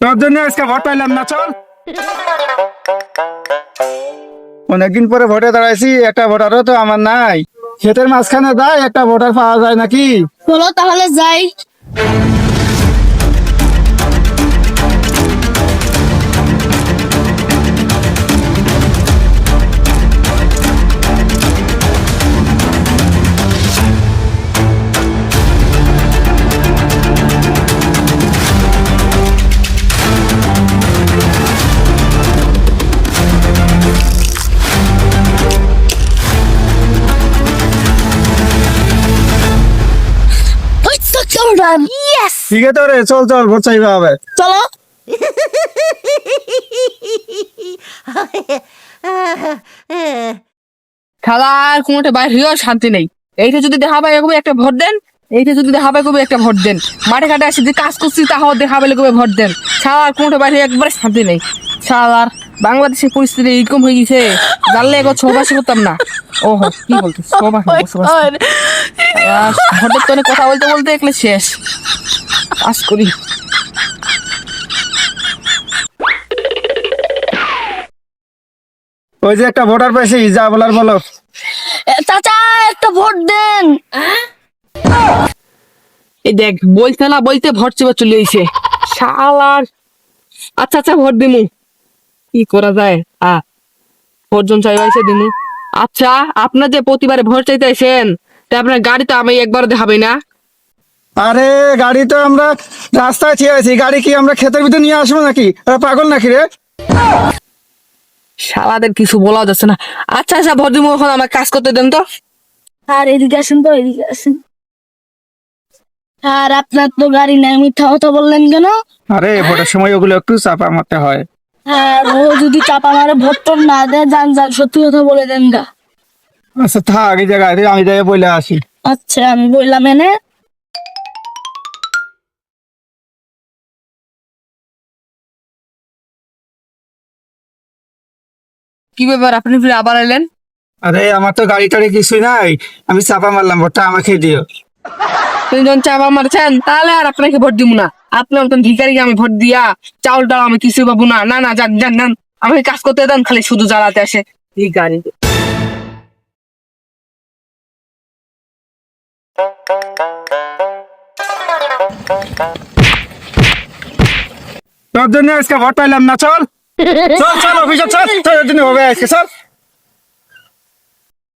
তোর জন্য আজকে ভোট পাইলাম না, চল। অনেকদিন পরে ভোটে দাঁড়াইছি, একটা ভোটারও তো আমার নাই। ক্ষেতের মাঝখানে যায় একটা ভোটার পাওয়া যায় নাকি? চলো তাহলে যাই। Yes! ঠিক আছে রে, চল চল, ভোট চাইবা হবে। চলো। খেলার কোনোটা বাইর হইও শান্তি নেই। এইটা যদি দেখা পাই কবে একটা ভোট দেন, এইটা যদি দেখা পাই কবে একটা ভোট দেন। মাঠে ঘাটে আসি যে কাজ করছি তাহাও দেখা পেলে কবে ভোট দেন। খেলার কোনোটা বাইরে একবারে শান্তি নেই। খেলার বাংলাদেশের পরিস্থিতি এরকম হয়ে গেছে, জানলে একবার ছবাসি করতাম না। ওহো, কি বলতো ভোটের তো কথা বলতে বলতে একলে শেষ। কাজ করি। ওই যে একটা ভোটার পাইছি, যা বলার বলো। চাচা একটা ভোট দেন। এই দেখ, বলতে না বলতে ভোট চেপে চলে এসে শালার। আচ্ছা আচ্ছা, ভোট দিমু। কি করা যায়? ভোটজন চাইবাইছে দিমু। আচ্ছা, আপনার যে প্রতিবারে ভোট চাইতে আসেন, তা আপনার গাড়ি তো আমি একবার দেখাবে না। আরে গাড়ি তো আমরা রাস্তায় ঠিক আছি, গাড়ি কি আমরা ক্ষেতের ভিতরে নিয়ে আসবো নাকি? ওরা পাগল নাকি রে? শালাদের কিছু বলা যাচ্ছে না। আচ্ছা আচ্ছা, ভোট দিমু, এখন আমার কাজ করতে দেন তো। আর এদিকে আসেন তো, এদিকে আসেন। আর আপনার তো গাড়ি নাই, মিথ্যা কথা বললেন কেন? আরে ভোটের সময় ওগুলো একটু চাপা মারতে হয়। হ্যাঁ, ও যদি চাপা মারে ভোট টোট না দেয়, যান যান, সত্যি কথা বলে দেন গা। আচ্ছা থাক, এই জায়গায় আমি যাই বলে আসি। আচ্ছা, আমি বললাম এনে। কি ব্যাপার, আপনি ফিরে আবার এলেন? আরে আমার তো গাড়ি টাড়ি কিছুই নাই, আমি চাপা মারলাম, ভোটটা আমাকে দিও। তুমি যখন চাপা মারছেন, তাহলে আর আপনাকে ভোট দিব না। আপনার মতন ভিখারিকে আমি ভোট দিয়া চাউল ডাল আমি কিছু পাবো না। না না, যান যান যান, আমাকে কাজ করতে দেন, খালি শুধু জ্বালাতে আসে ভিখারি। তোর জন্য আজকে ভোট পাইলাম না, চল চল চল অফিসে চল, তোর জন্য হবে আজকে, চল।